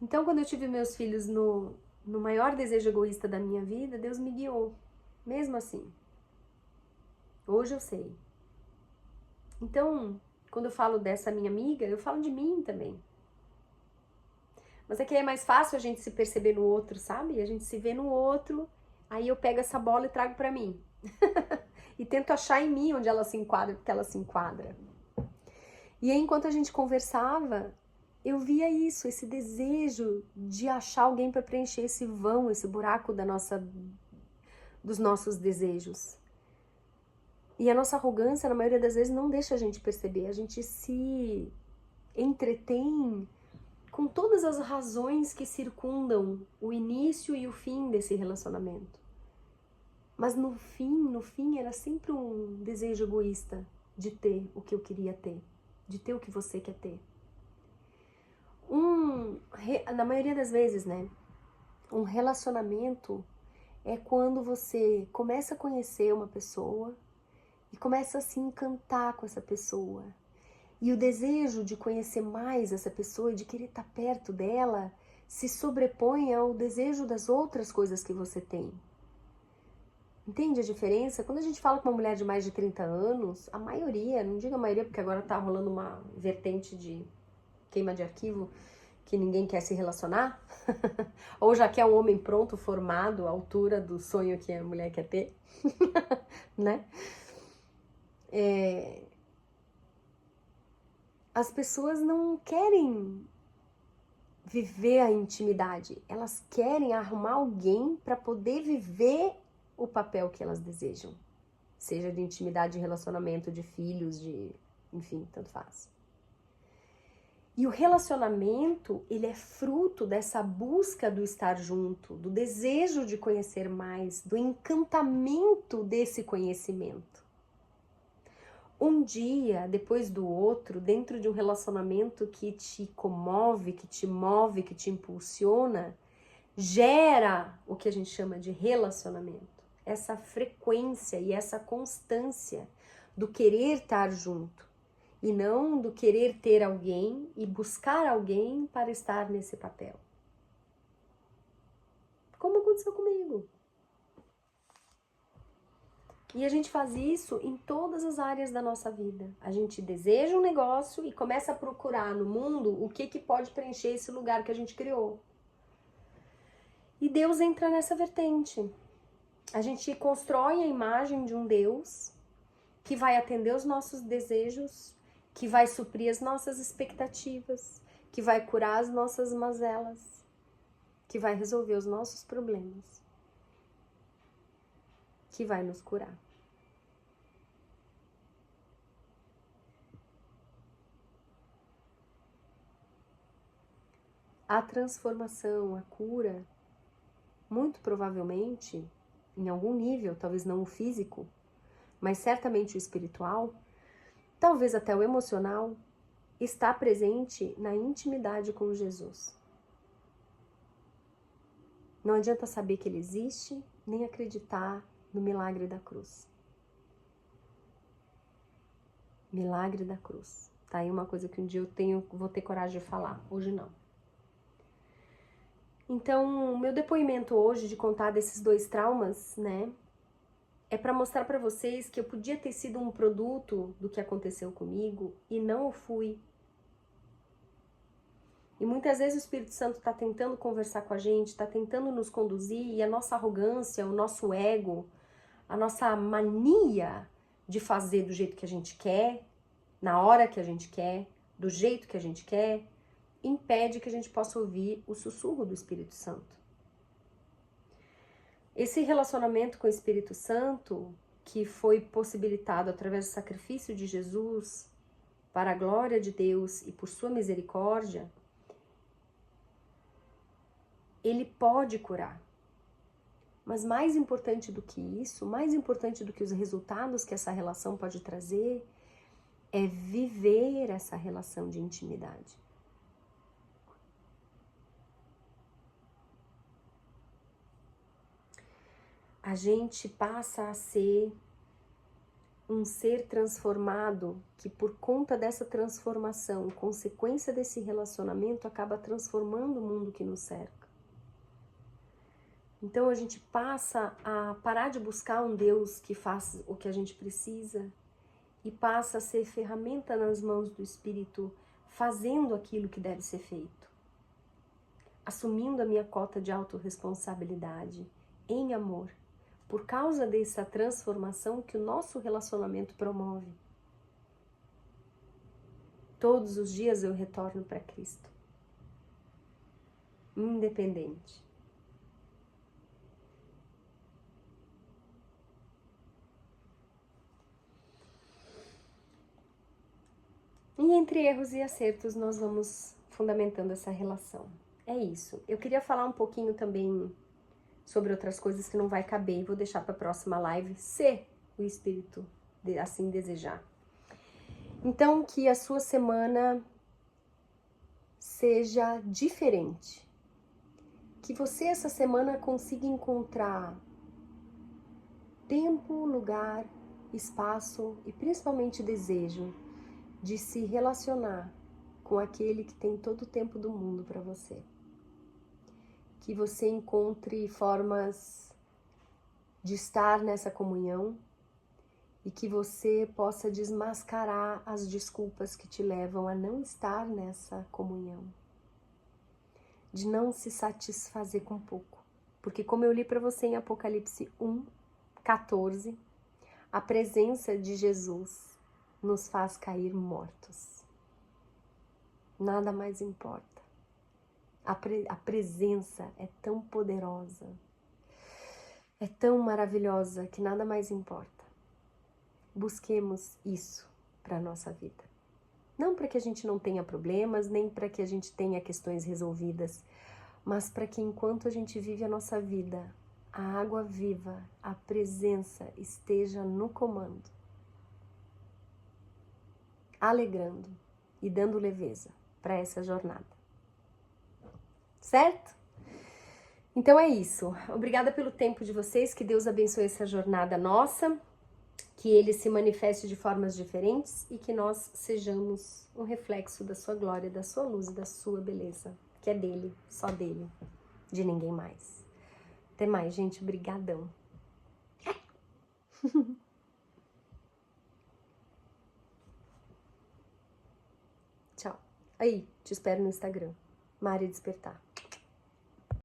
Então, quando eu tive meus filhos no maior desejo egoísta da minha vida, Deus me guiou. Mesmo assim. Hoje eu sei. Então, quando eu falo dessa minha amiga, eu falo de mim também. Mas é que é mais fácil a gente se perceber no outro, sabe? A gente se vê no outro, aí eu pego essa bola e trago pra mim. E tento achar em mim onde ela se enquadra, porque ela se enquadra. E aí, enquanto a gente conversava, eu via isso, esse desejo de achar alguém para preencher esse vão, esse buraco dos nossos desejos. E a nossa arrogância, na maioria das vezes, não deixa a gente perceber. A gente se entretém com todas as razões que circundam o início e o fim desse relacionamento. Mas no fim, era sempre um desejo egoísta de ter o que eu queria ter, de ter o que você quer ter. Na maioria das vezes, né, um relacionamento é quando você começa a conhecer uma pessoa e começa a se encantar com essa pessoa. E o desejo de conhecer mais essa pessoa e de querer estar perto dela se sobrepõe ao desejo das outras coisas que você tem. Entende a diferença? Quando a gente fala com uma mulher de mais de 30 anos, a maioria, não digo a maioria porque agora tá rolando uma vertente de queima de arquivo que ninguém quer se relacionar, ou já quer um homem pronto, formado, à altura do sonho que a mulher quer ter, né? As pessoas não querem viver a intimidade, elas querem arrumar alguém para poder viver o papel que elas desejam, seja de intimidade, de relacionamento, de filhos, de enfim, tanto faz. E o relacionamento, ele é fruto dessa busca do estar junto, do desejo de conhecer mais, do encantamento desse conhecimento. Um dia, depois do outro, dentro de um relacionamento que te comove, que te move, que te impulsiona, gera o que a gente chama de relacionamento. Essa frequência e essa constância do querer estar junto. E não do querer ter alguém e buscar alguém para estar nesse papel. Como aconteceu comigo. E a gente faz isso em todas as áreas da nossa vida. A gente deseja um negócio e começa a procurar no mundo o que pode preencher esse lugar que a gente criou. E Deus entra nessa vertente. A gente constrói a imagem de um Deus que vai atender os nossos desejos, que vai suprir as nossas expectativas, que vai curar as nossas mazelas, que vai resolver os nossos problemas, que vai nos curar. A transformação, a cura, muito provavelmente, em algum nível, talvez não o físico, mas certamente o espiritual, talvez até o emocional, está presente na intimidade com Jesus. Não adianta saber que ele existe, nem acreditar no milagre da cruz. Milagre da cruz. Tá aí uma coisa que um dia vou ter coragem de falar, hoje não. Então, meu depoimento hoje de contar desses 2 traumas, né, é para mostrar para vocês que eu podia ter sido um produto do que aconteceu comigo e não o fui. E muitas vezes o Espírito Santo está tentando conversar com a gente, está tentando nos conduzir e a nossa arrogância, o nosso ego, a nossa mania de fazer do jeito que a gente quer, na hora que a gente quer, do jeito que a gente quer, impede que a gente possa ouvir o sussurro do Espírito Santo. Esse relacionamento com o Espírito Santo, que foi possibilitado através do sacrifício de Jesus, para a glória de Deus e por sua misericórdia, ele pode curar. Mas mais importante do que isso, mais importante do que os resultados que essa relação pode trazer, é viver essa relação de intimidade. A gente passa a ser um ser transformado que, por conta dessa transformação, consequência desse relacionamento, acaba transformando o mundo que nos cerca. Então a gente passa a parar de buscar um Deus que faz o que a gente precisa e passa a ser ferramenta nas mãos do Espírito, fazendo aquilo que deve ser feito. Assumindo a minha cota de autorresponsabilidade, em amor, por causa dessa transformação que o nosso relacionamento promove. Todos os dias eu retorno para Cristo. Independente. E entre erros e acertos nós vamos fundamentando essa relação. É isso. Eu queria falar um pouquinho também sobre outras coisas que não vai caber, vou deixar para a próxima live, se o Espírito assim desejar. Então, que a sua semana seja diferente. Que você essa semana consiga encontrar tempo, lugar, espaço e principalmente desejo de se relacionar com aquele que tem todo o tempo do mundo para você. Que você encontre formas de estar nessa comunhão e que você possa desmascarar as desculpas que te levam a não estar nessa comunhão. De não se satisfazer com pouco. Porque como eu li para você em Apocalipse 1:14, a presença de Jesus nos faz cair mortos. Nada mais importa. A presença é tão poderosa, é tão maravilhosa que nada mais importa. Busquemos isso para a nossa vida. Não para que a gente não tenha problemas, nem para que a gente tenha questões resolvidas, mas para que enquanto a gente vive a nossa vida, a água viva, a presença esteja no comando, alegrando e dando leveza para essa jornada. Certo? Então é isso. Obrigada pelo tempo de vocês, que Deus abençoe essa jornada nossa, que Ele se manifeste de formas diferentes e que nós sejamos um reflexo da sua glória, da sua luz e da sua beleza, que é dele, só dele, de ninguém mais. Até mais, gente. Brigadão. Tchau. Aí, te espero no Instagram. Mari Despertar.